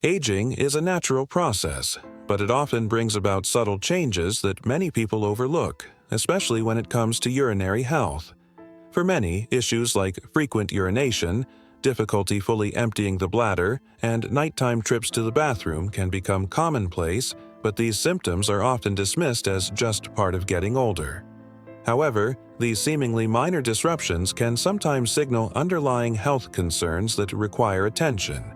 Aging is a natural process, but it often brings about subtle changes that many people overlook, especially when it comes to urinary health. For many, issues like frequent urination, difficulty fully emptying the bladder, and nighttime trips to the bathroom can become commonplace, but these symptoms are often dismissed as just part of getting older. However, these seemingly minor disruptions can sometimes signal underlying health concerns that require attention.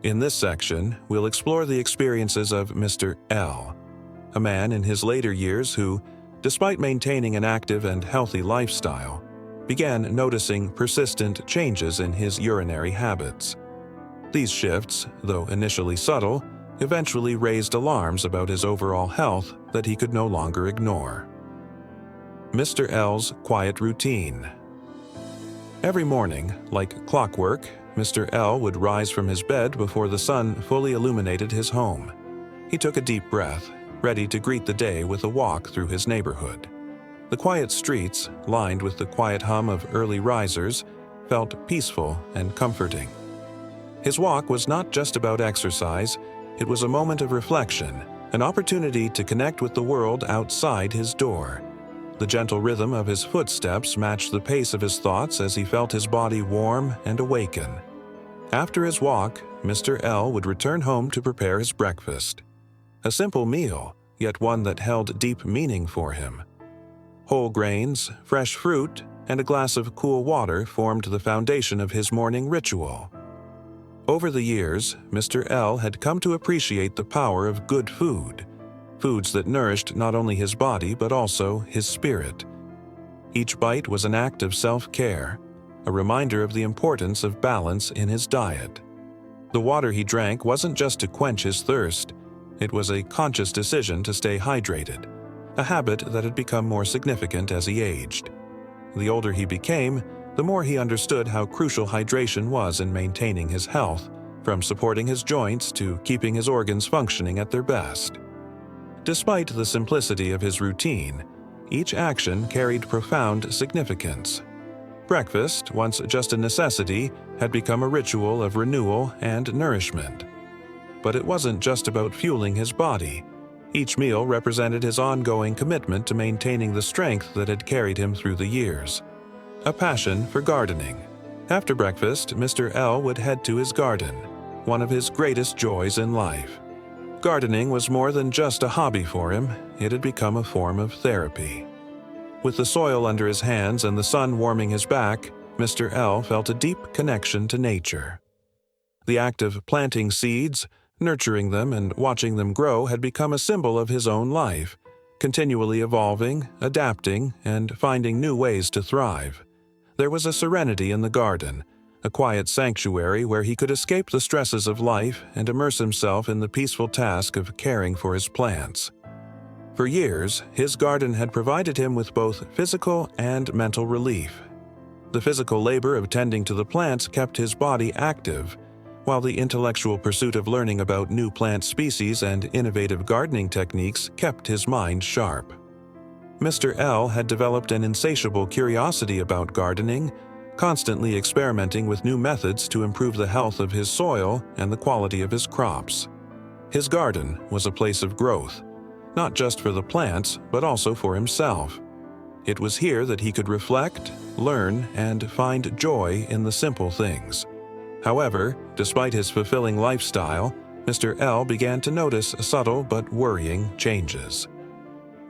In this section, we'll explore the experiences of Mr. L, a man in his later years who, despite maintaining an active and healthy lifestyle, began noticing persistent changes in his urinary habits. These shifts, though initially subtle, eventually raised alarms about his overall health that he could no longer ignore. Mr. L's quiet routine. Every morning, like clockwork, Mr. L would rise from his bed before the sun fully illuminated his home. He took a deep breath, ready to greet the day with a walk through his neighborhood. The quiet streets, lined with the quiet hum of early risers, felt peaceful and comforting. His walk was not just about exercise, it was a moment of reflection, an opportunity to connect with the world outside his door. The gentle rhythm of his footsteps matched the pace of his thoughts as he felt his body warm and awaken. After his walk, Mr. L would return home to prepare his breakfast. A simple meal, yet one that held deep meaning for him. Whole grains, fresh fruit, and a glass of cool water formed the foundation of his morning ritual. Over the years, Mr. L had come to appreciate the power of good food, foods that nourished not only his body but also his spirit. Each bite was an act of self-care, a reminder of the importance of balance in his diet. The water he drank wasn't just to quench his thirst, it was a conscious decision to stay hydrated, a habit that had become more significant as he aged. The older he became, the more he understood how crucial hydration was in maintaining his health, from supporting his joints to keeping his organs functioning at their best. Despite the simplicity of his routine, each action carried profound significance. Breakfast, once just a necessity, had become a ritual of renewal and nourishment. But it wasn't just about fueling his body. Each meal represented his ongoing commitment to maintaining the strength that had carried him through the years. A passion for gardening. After breakfast, Mr. L would head to his garden, one of his greatest joys in life. Gardening was more than just a hobby for him, it had become a form of therapy. With the soil under his hands and the sun warming his back, Mr. L felt a deep connection to nature. The act of planting seeds, nurturing them, and watching them grow had become a symbol of his own life, continually evolving, adapting, and finding new ways to thrive. There was a serenity in the garden, a quiet sanctuary where he could escape the stresses of life and immerse himself in the peaceful task of caring for his plants. For years, his garden had provided him with both physical and mental relief. The physical labor of tending to the plants kept his body active, while the intellectual pursuit of learning about new plant species and innovative gardening techniques kept his mind sharp. Mr. L had developed an insatiable curiosity about gardening, constantly experimenting with new methods to improve the health of his soil and the quality of his crops. His garden was a place of growth, not just for the plants, but also for himself. It was here that he could reflect, learn, and find joy in the simple things. However, despite his fulfilling lifestyle, Mr. L began to notice subtle but worrying changes.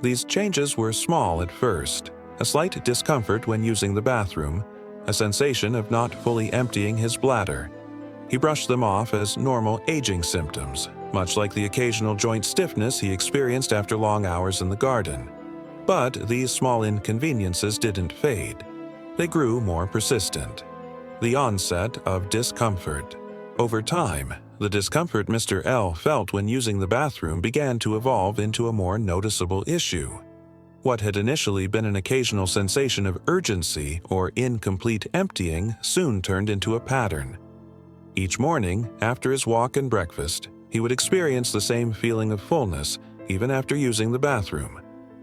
These changes were small at first, a slight discomfort when using the bathroom, a sensation of not fully emptying his bladder. He brushed them off as normal aging symptoms, much like the occasional joint stiffness he experienced after long hours in the garden. But these small inconveniences didn't fade. They grew more persistent. The onset of discomfort. Over time, the discomfort Mr. L felt when using the bathroom began to evolve into a more noticeable issue. What had initially been an occasional sensation of urgency or incomplete emptying soon turned into a pattern. Each morning, after his walk and breakfast, he would experience the same feeling of fullness even after using the bathroom.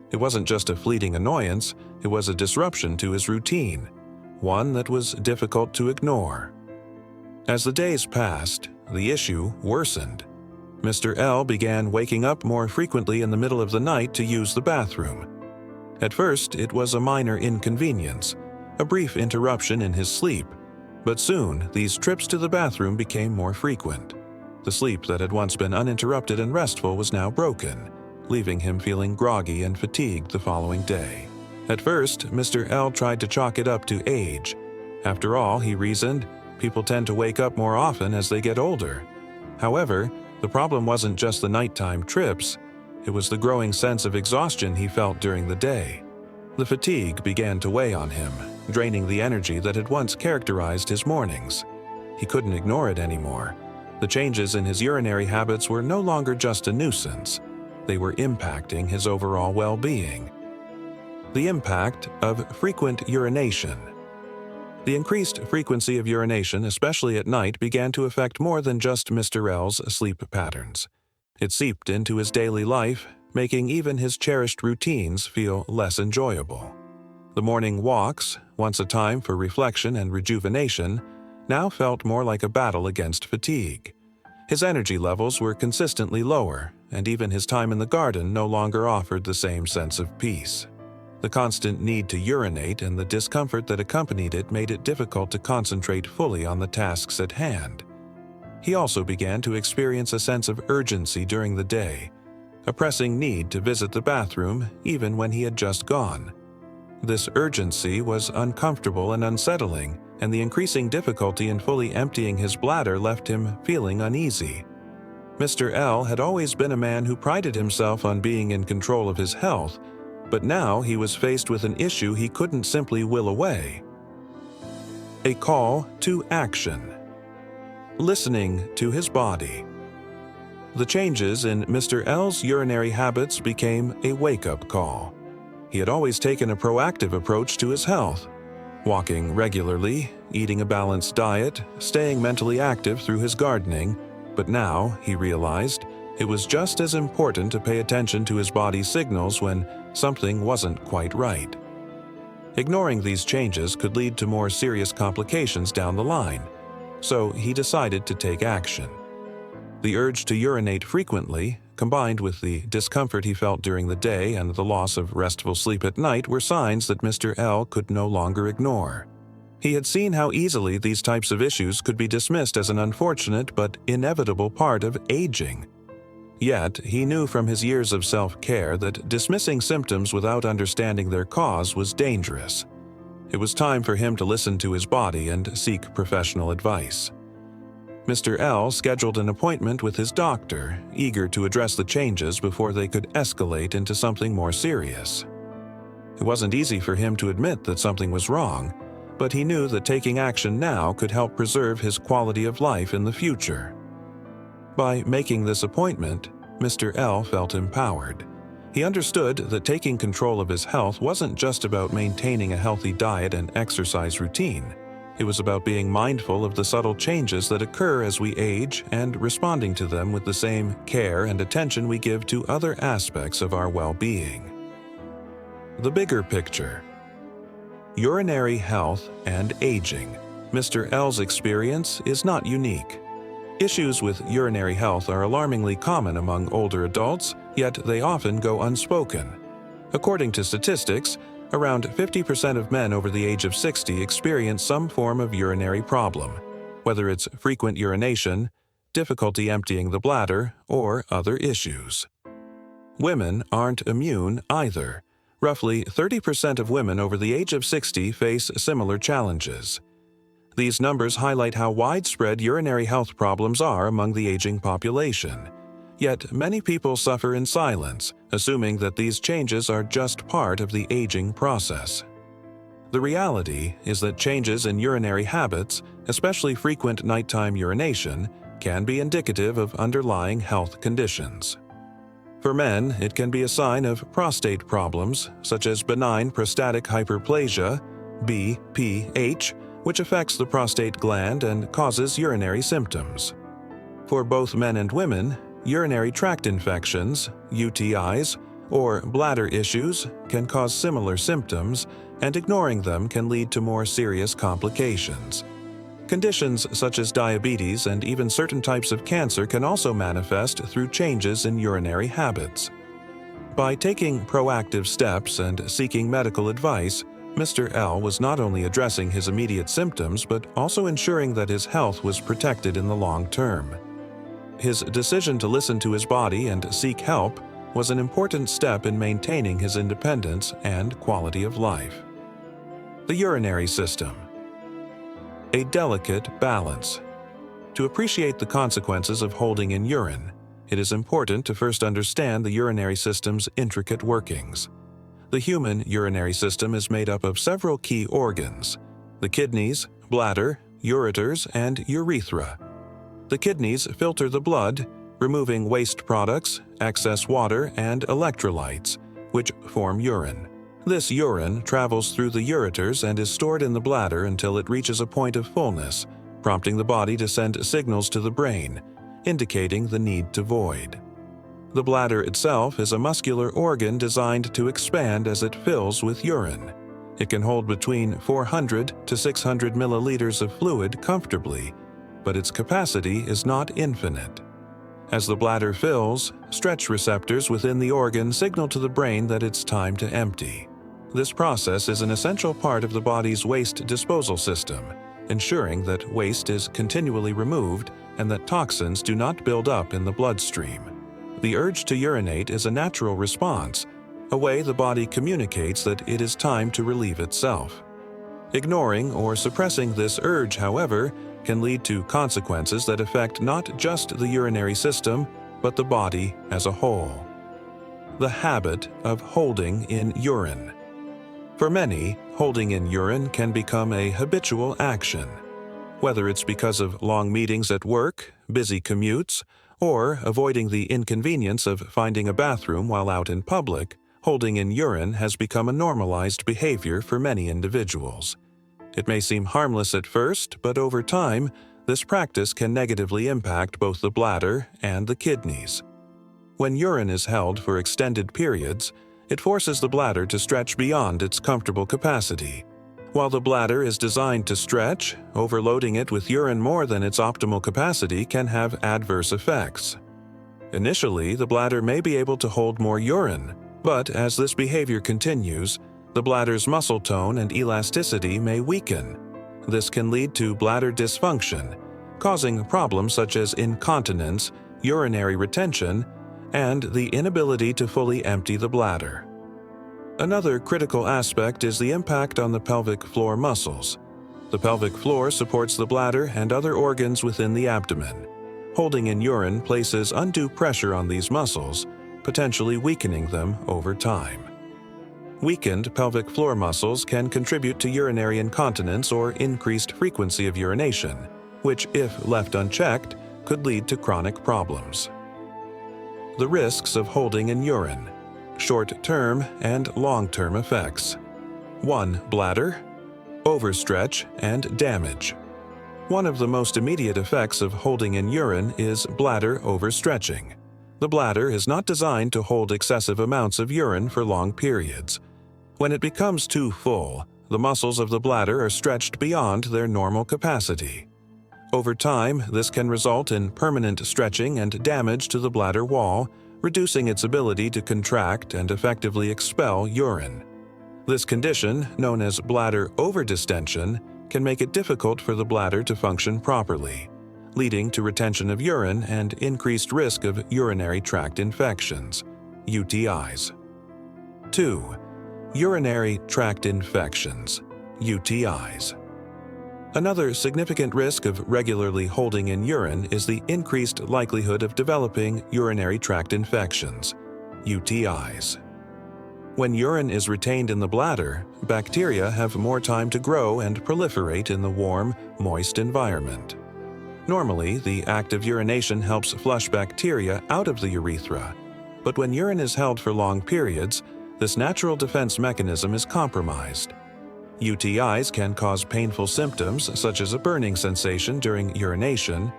It wasn't just a fleeting annoyance, it was a disruption to his routine, one that was difficult to ignore. As the days passed, the issue worsened. Mr. L began waking up more frequently in the middle of the night to use the bathroom. At first, it was a minor inconvenience, a brief interruption in his sleep, but soon these trips to the bathroom became more frequent. The sleep that had once been uninterrupted and restful was now broken, leaving him feeling groggy and fatigued the following day. At first, Mr. L tried to chalk it up to age. After all, he reasoned, people tend to wake up more often as they get older. However, the problem wasn't just the nighttime trips, it was the growing sense of exhaustion he felt during the day. The fatigue began to weigh on him, draining the energy that had once characterized his mornings. He couldn't ignore it anymore. The changes in his urinary habits were no longer just a nuisance. They were impacting his overall well-being. The impact of frequent urination. The increased frequency of urination, especially at night, began to affect more than just Mr. L's sleep patterns. It seeped into his daily life, making even his cherished routines feel less enjoyable. The morning walks, once a time for reflection and rejuvenation, now felt more like a battle against fatigue. His energy levels were consistently lower, and even his time in the garden no longer offered the same sense of peace. The constant need to urinate and the discomfort that accompanied it made it difficult to concentrate fully on the tasks at hand. He also began to experience a sense of urgency during the day, a pressing need to visit the bathroom even when he had just gone. This urgency was uncomfortable and unsettling, and the increasing difficulty in fully emptying his bladder left him feeling uneasy. Mr. L had always been a man who prided himself on being in control of his health, but now he was faced with an issue he couldn't simply will away. A call to action. Listening to his body. The changes in Mr. L's urinary habits became a wake-up call. He had always taken a proactive approach to his health, walking regularly, eating a balanced diet, staying mentally active through his gardening, but now, he realized, it was just as important to pay attention to his body's signals when something wasn't quite right. Ignoring these changes could lead to more serious complications down the line, so he decided to take action. The urge to urinate frequently, combined with the discomfort he felt during the day and the loss of restful sleep at night, were signs that Mr. L could no longer ignore. He had seen how easily these types of issues could be dismissed as an unfortunate but inevitable part of aging. Yet, he knew from his years of self-care that dismissing symptoms without understanding their cause was dangerous. It was time for him to listen to his body and seek professional advice. Mr. L scheduled an appointment with his doctor, eager to address the changes before they could escalate into something more serious. It wasn't easy for him to admit that something was wrong, but he knew that taking action now could help preserve his quality of life in the future. By making this appointment, Mr. L felt empowered. He understood that taking control of his health wasn't just about maintaining a healthy diet and exercise routine. It was about being mindful of the subtle changes that occur as we age and responding to them with the same care and attention we give to other aspects of our well-being. The bigger picture. Urinary health and aging. Mr. L's experience is not unique. Issues with urinary health are alarmingly common among older adults, yet they often go unspoken. According to statistics, around 50% of men over the age of 60 experience some form of urinary problem, whether it's frequent urination, difficulty emptying the bladder, or other issues. Women aren't immune either. Roughly 30% of women over the age of 60 face similar challenges. These numbers highlight how widespread urinary health problems are among the aging population. Yet many people suffer in silence, assuming that these changes are just part of the aging process. The reality is that changes in urinary habits, especially frequent nighttime urination, can be indicative of underlying health conditions. For men, it can be a sign of prostate problems, such as benign prostatic hyperplasia, BPH, which affects the prostate gland and causes urinary symptoms. For both men and women, urinary tract infections, UTIs, or bladder issues can cause similar symptoms, and ignoring them can lead to more serious complications. Conditions such as diabetes and even certain types of cancer can also manifest through changes in urinary habits. By taking proactive steps and seeking medical advice, Mr. L was not only addressing his immediate symptoms but also ensuring that his health was protected in the long term. His decision to listen to his body and seek help was an important step in maintaining his independence and quality of life. The urinary system. A delicate balance. To appreciate the consequences of holding in urine, it is important to first understand the urinary system's intricate workings. The human urinary system is made up of several key organs: the kidneys, bladder, ureters, and urethra. The kidneys filter the blood, removing waste products, excess water, and electrolytes, which form urine. This urine travels through the ureters and is stored in the bladder until it reaches a point of fullness, prompting the body to send signals to the brain, indicating the need to void. The bladder itself is a muscular organ designed to expand as it fills with urine. It can hold between 400 to 600 milliliters of fluid comfortably, but its capacity is not infinite. As the bladder fills, stretch receptors within the organ signal to the brain that it's time to empty. This process is an essential part of the body's waste disposal system, ensuring that waste is continually removed and that toxins do not build up in the bloodstream. The urge to urinate is a natural response, a way the body communicates that it is time to relieve itself. Ignoring or suppressing this urge, however, can lead to consequences that affect not just the urinary system, but the body as a whole. The habit of holding in urine. For many, holding in urine can become a habitual action. Whether it's because of long meetings at work, busy commutes, or avoiding the inconvenience of finding a bathroom while out in public, holding in urine has become a normalized behavior for many individuals. It may seem harmless at first, but over time, this practice can negatively impact both the bladder and the kidneys. When urine is held for extended periods, it forces the bladder to stretch beyond its comfortable capacity. While the bladder is designed to stretch, overloading it with urine more than its optimal capacity can have adverse effects. Initially, the bladder may be able to hold more urine, but as this behavior continues, the bladder's muscle tone and elasticity may weaken. This can lead to bladder dysfunction, causing problems such as incontinence, urinary retention, and the inability to fully empty the bladder. Another critical aspect is the impact on the pelvic floor muscles. The pelvic floor supports the bladder and other organs within the abdomen. Holding in urine places undue pressure on these muscles, potentially weakening them over time. Weakened pelvic floor muscles can contribute to urinary incontinence or increased frequency of urination, which, if left unchecked, could lead to chronic problems. The risks of holding in urine. Short-term and long-term effects. 1. Bladder, overstretch, and damage. One of the most immediate effects of holding in urine is bladder overstretching. The bladder is not designed to hold excessive amounts of urine for long periods. When it becomes too full, the muscles of the bladder are stretched beyond their normal capacity. Over time, this can result in permanent stretching and damage to the bladder wall, reducing its ability to contract and effectively expel urine. This condition, known as bladder overdistension, can make it difficult for the bladder to function properly, leading to retention of urine and increased risk of urinary tract infections, UTIs. 2. Urinary tract infections, UTIs. Another significant risk of regularly holding in urine is the increased likelihood of developing urinary tract infections, UTIs. When urine is retained in the bladder, bacteria have more time to grow and proliferate in the warm, moist environment. Normally, the act of urination helps flush bacteria out of the urethra, but when urine is held for long periods, this natural defense mechanism is compromised. UTIs can cause painful symptoms such as a burning sensation during urination,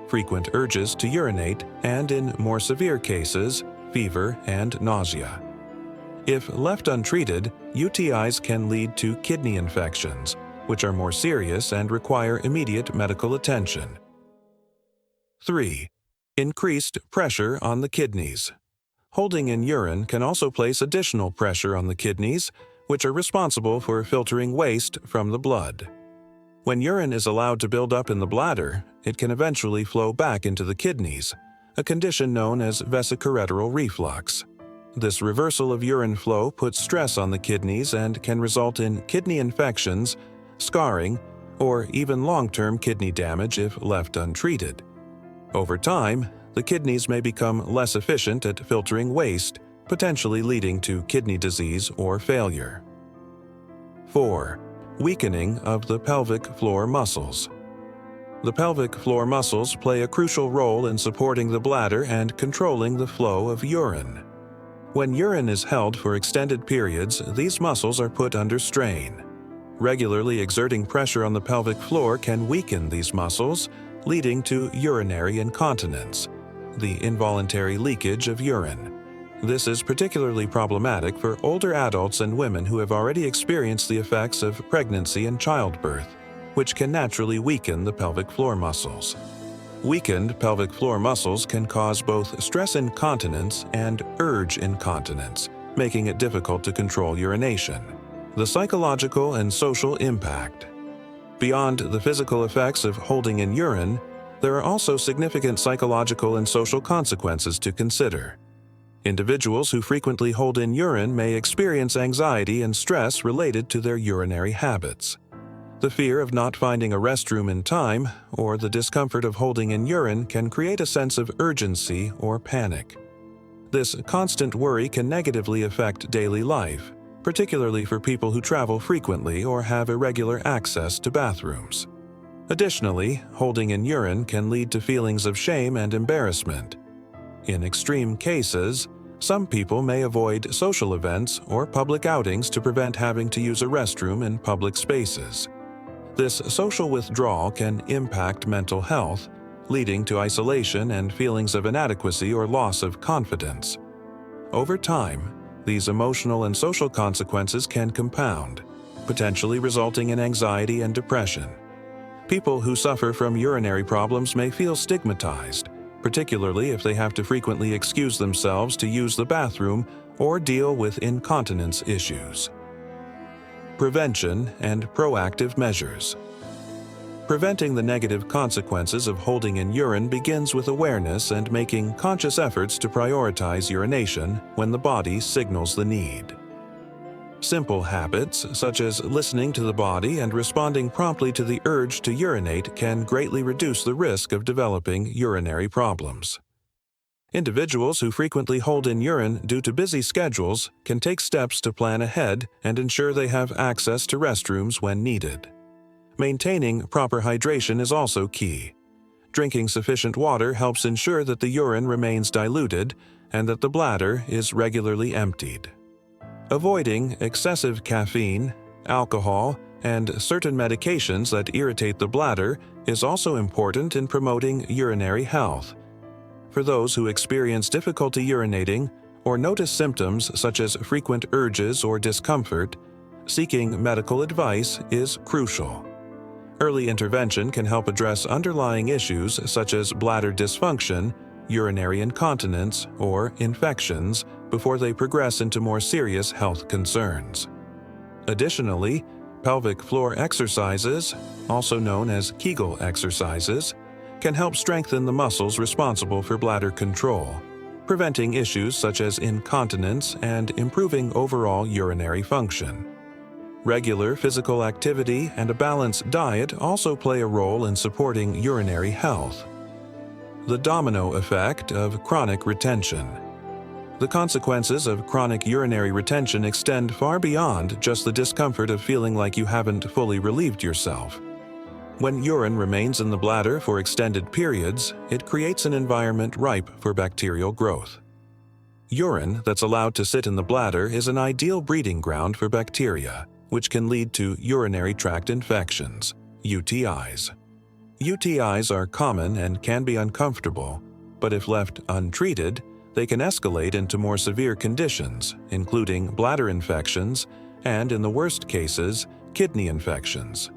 frequent urges to urinate, and in more severe cases, fever and nausea. If left untreated, UTIs can lead to kidney infections, which are more serious and require immediate medical attention. 3. Increased pressure on the kidneys. Holding in urine can also place additional pressure on the kidneys, which are responsible for filtering waste from the blood. When urine is allowed to build up in the bladder, it can eventually flow back into the kidneys, a condition known as vesicoureteral reflux. This reversal of urine flow puts stress on the kidneys and can result in kidney infections, scarring, or even long-term kidney damage if left untreated. Over time, the kidneys may become less efficient at filtering waste, potentially leading to kidney disease or failure. 4. Weakening of the pelvic floor muscles. The pelvic floor muscles play a crucial role in supporting the bladder and controlling the flow of urine. When urine is held for extended periods, these muscles are put under strain. Regularly exerting pressure on the pelvic floor can weaken these muscles, leading to urinary incontinence, the involuntary leakage of urine. This is particularly problematic for older adults and women who have already experienced the effects of pregnancy and childbirth, which can naturally weaken the pelvic floor muscles. Weakened pelvic floor muscles can cause both stress incontinence and urge incontinence, making it difficult to control urination. The psychological and social impact. Beyond the physical effects of holding in urine, there are also significant psychological and social consequences to consider. Individuals who frequently hold in urine may experience anxiety and stress related to their urinary habits. The fear of not finding a restroom in time or the discomfort of holding in urine can create a sense of urgency or panic. This constant worry can negatively affect daily life, particularly for people who travel frequently or have irregular access to bathrooms. Additionally, holding in urine can lead to feelings of shame and embarrassment. In extreme cases, some people may avoid social events or public outings to prevent having to use a restroom in public spaces. This social withdrawal can impact mental health, leading to isolation and feelings of inadequacy or loss of confidence. Over time, these emotional and social consequences can compound, potentially resulting in anxiety and depression. People who suffer from urinary problems may feel stigmatized, particularly if they have to frequently excuse themselves to use the bathroom or deal with incontinence issues. Prevention and proactive measures. Preventing the negative consequences of holding in urine begins with awareness and making conscious efforts to prioritize urination when the body signals the need. Simple habits, such as listening to the body and responding promptly to the urge to urinate, can greatly reduce the risk of developing urinary problems. Individuals who frequently hold in urine due to busy schedules can take steps to plan ahead and ensure they have access to restrooms when needed. Maintaining proper hydration is also key. Drinking sufficient water helps ensure that the urine remains diluted and that the bladder is regularly emptied. Avoiding excessive caffeine, alcohol, and certain medications that irritate the bladder is also important in promoting urinary health. For those who experience difficulty urinating or notice symptoms such as frequent urges or discomfort, seeking medical advice is crucial. Early intervention can help address underlying issues such as bladder dysfunction, urinary incontinence, or infections before they progress into more serious health concerns. Additionally, pelvic floor exercises, also known as Kegel exercises, can help strengthen the muscles responsible for bladder control, preventing issues such as incontinence and improving overall urinary function. Regular physical activity and a balanced diet also play a role in supporting urinary health. The domino effect of chronic retention. The consequences of chronic urinary retention extend far beyond just the discomfort of feeling like you haven't fully relieved yourself. When urine remains in the bladder for extended periods, it creates an environment ripe for bacterial growth. Urine that's allowed to sit in the bladder is an ideal breeding ground for bacteria, which can lead to urinary tract infections, UTIs. UTIs are common and can be uncomfortable, but if left untreated, they can escalate into more severe conditions, including bladder infections and, in the worst cases, kidney infections.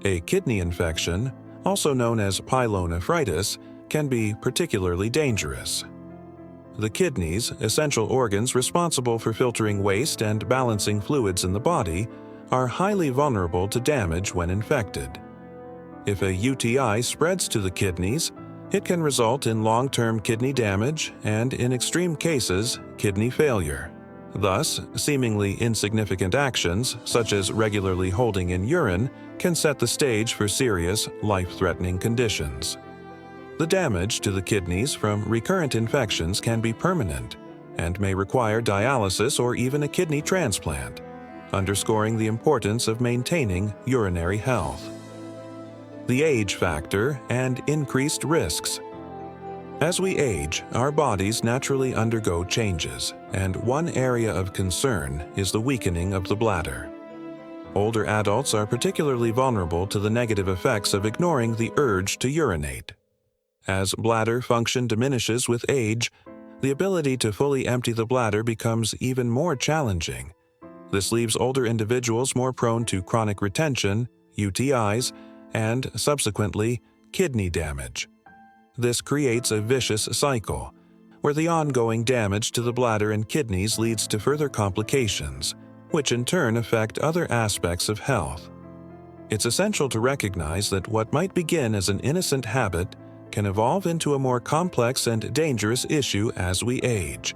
A kidney infection, also known as pyelonephritis, can be particularly dangerous. The kidneys, essential organs responsible for filtering waste and balancing fluids in the body, are highly vulnerable to damage when infected. If a UTI spreads to the kidneys, it can result in long-term kidney damage and, in extreme cases, kidney failure. Thus, seemingly insignificant actions, such as regularly holding in urine, can set the stage for serious, life-threatening conditions. The damage to the kidneys from recurrent infections can be permanent and may require dialysis or even a kidney transplant, underscoring the importance of maintaining urinary health. The age factor and increased risks. As we age, our bodies naturally undergo changes, and one area of concern is the weakening of the bladder. Older adults are particularly vulnerable to the negative effects of ignoring the urge to urinate. As bladder function diminishes with age, the ability to fully empty the bladder becomes even more challenging. This leaves older individuals more prone to chronic retention, UTIs, and, subsequently, kidney damage. This creates a vicious cycle, where the ongoing damage to the bladder and kidneys leads to further complications, which in turn affect other aspects of health. It's essential to recognize that what might begin as an innocent habit can evolve into a more complex and dangerous issue as we age.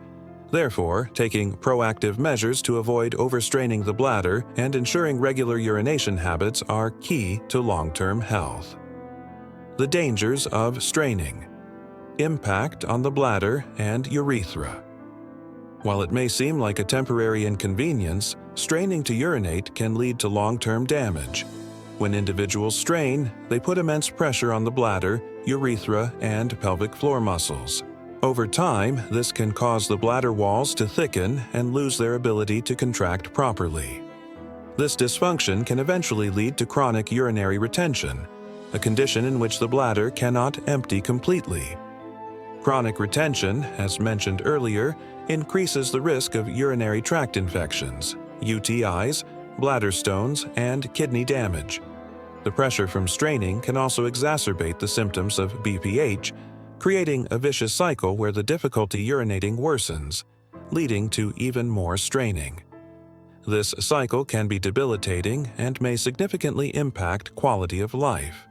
Therefore, taking proactive measures to avoid overstraining the bladder and ensuring regular urination habits are key to long-term health. The dangers of straining. Impact on the bladder and urethra. While it may seem like a temporary inconvenience, straining to urinate can lead to long-term damage. When individuals strain, they put immense pressure on the bladder, urethra, and pelvic floor muscles. Over time, this can cause the bladder walls to thicken and lose their ability to contract properly. This dysfunction can eventually lead to chronic urinary retention, a condition in which the bladder cannot empty completely. Chronic retention, as mentioned earlier, increases the risk of urinary tract infections, UTIs, bladder stones, and kidney damage. The pressure from straining can also exacerbate the symptoms of BPH, creating a vicious cycle where the difficulty urinating worsens, leading to even more straining. This cycle can be debilitating and may significantly impact quality of life.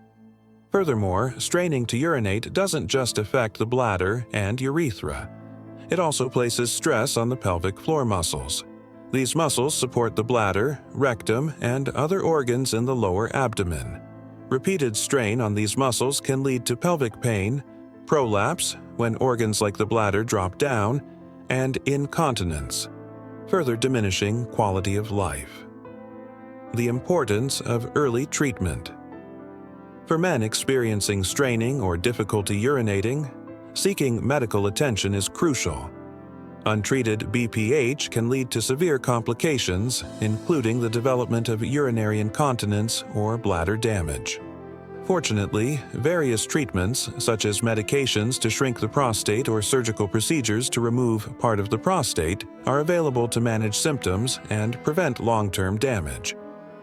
Furthermore, straining to urinate doesn't just affect the bladder and urethra. It also places stress on the pelvic floor muscles. These muscles support the bladder, rectum, and other organs in the lower abdomen. Repeated strain on these muscles can lead to pelvic pain, prolapse, when organs like the bladder drop down, and incontinence, further diminishing quality of life. The importance of early treatment. For men experiencing straining or difficulty urinating, seeking medical attention is crucial. Untreated BPH can lead to severe complications, including the development of urinary incontinence or bladder damage. Fortunately, various treatments, such as medications to shrink the prostate or surgical procedures to remove part of the prostate, are available to manage symptoms and prevent long-term damage.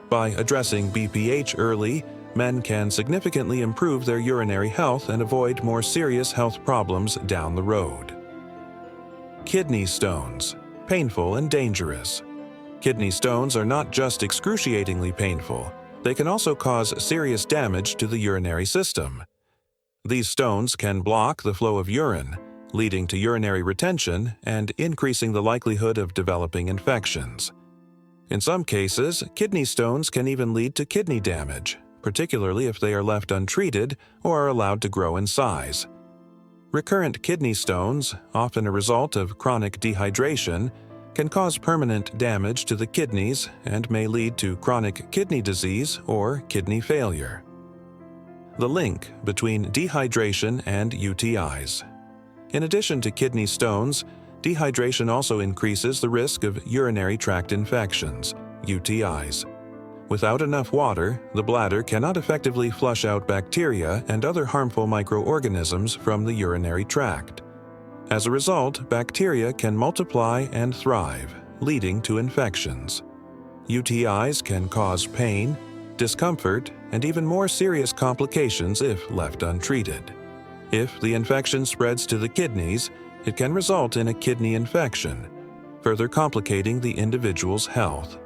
By addressing BPH early, men can significantly improve their urinary health and avoid more serious health problems down the road. Kidney stones, painful and dangerous. Kidney stones are not just excruciatingly painful, they can also cause serious damage to the urinary system. These stones can block the flow of urine, leading to urinary retention and increasing the likelihood of developing infections. In some cases, kidney stones can even lead to kidney damage, particularly if they are left untreated or are allowed to grow in size. Recurrent kidney stones, often a result of chronic dehydration, can cause permanent damage to the kidneys and may lead to chronic kidney disease or kidney failure. The link between dehydration and UTIs. In addition to kidney stones, dehydration also increases the risk of urinary tract infections, UTIs. Without enough water, the bladder cannot effectively flush out bacteria and other harmful microorganisms from the urinary tract. As a result, bacteria can multiply and thrive, leading to infections. UTIs can cause pain, discomfort, and even more serious complications if left untreated. If the infection spreads to the kidneys, it can result in a kidney infection, further complicating the individual's health.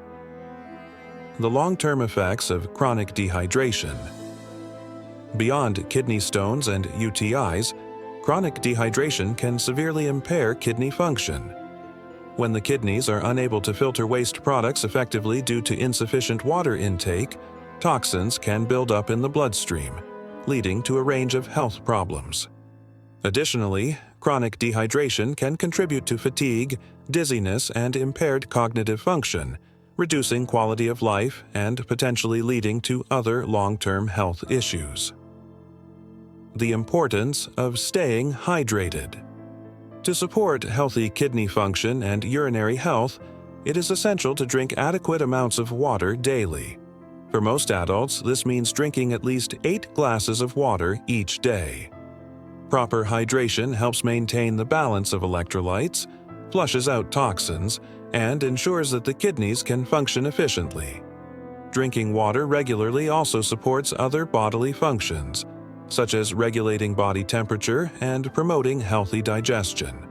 The long-term effects of chronic dehydration. Beyond kidney stones and UTIs, chronic dehydration can severely impair kidney function. When the kidneys are unable to filter waste products effectively due to insufficient water intake, toxins can build up in the bloodstream, leading to a range of health problems. Additionally, chronic dehydration can contribute to fatigue, dizziness, and impaired cognitive function, reducing quality of life and potentially leading to other long-term health issues. The importance of staying hydrated. To support healthy kidney function and urinary health, it is essential to drink adequate amounts of water daily. For most adults, this means drinking at least 8 glasses of water each day. Proper hydration helps maintain the balance of electrolytes, flushes out toxins, and ensures that the kidneys can function efficiently. Drinking water regularly also supports other bodily functions, such as regulating body temperature and promoting healthy digestion.